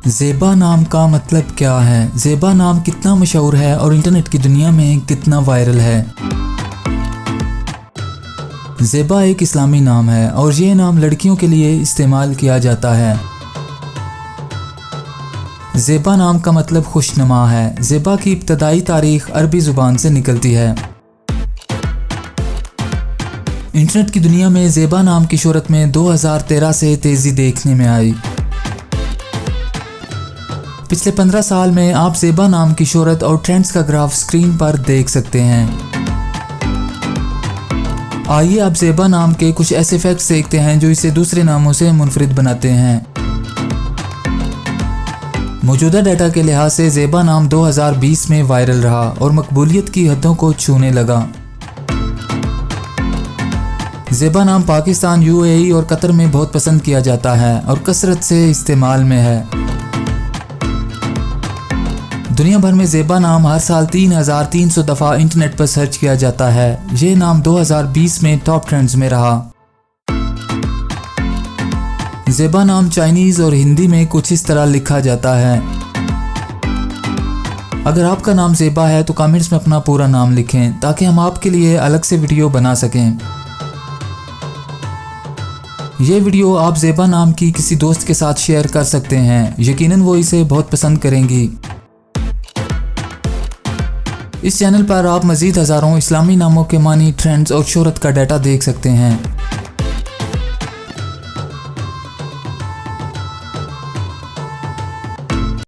ज़ेबा नाम का मतलब क्या है? ज़ेबा नाम कितना मशहूर है और इंटरनेट की दुनिया में कितना वायरल है? ज़ेबा एक इस्लामी नाम है और ये नाम लड़कियों के लिए इस्तेमाल किया जाता है। ज़ेबा नाम का मतलब खुशनुमा है। ज़ेबा की इब्तदाई तारीख अरबी ज़ुबान से निकलती है। इंटरनेट की दुनिया में ज़ेबा नाम की शोहरत में 2013 से तेज़ी देखने में आई। पिछले 15 साल में आप ज़ेबा नाम की शोहरत और ट्रेंड्स का ग्राफ स्क्रीन पर देख सकते हैं। आइए आप ज़ेबा नाम के कुछ ऐसे फैक्ट्स देखते हैं जो इसे दूसरे नामों से मुनफरिद बनाते हैं। मौजूदा डाटा के लिहाज से ज़ेबा नाम 2020 में वायरल रहा और मकबूलियत की हदों को छूने लगा। ज़ेबा नाम पाकिस्तान, यूएई और कतर में बहुत पसंद किया जाता है और कसरत से इस्तेमाल में है। दुनिया भर में ज़ेबा नाम हर साल 3300 दफ़ा इंटरनेट पर सर्च किया जाता है। ये नाम 2020 में टॉप ट्रेंड्स में रहा। ज़ेबा नाम चाइनीज़ और हिंदी में कुछ इस तरह लिखा जाता है। अगर आपका नाम ज़ेबा है तो कमेंट्स में अपना पूरा नाम लिखें ताकि हम आपके लिए अलग से वीडियो बना सकें। ये वीडियो आप ज़ेबा नाम की किसी दोस्त के साथ शेयर कर सकते हैं। यकीनन वो इसे बहुत पसंद करेंगी। इस चैनल पर आप मज़ीद हज़ारों इस्लामी नामों के मानी, ट्रेंड्स और शोहरत का डाटा देख सकते हैं।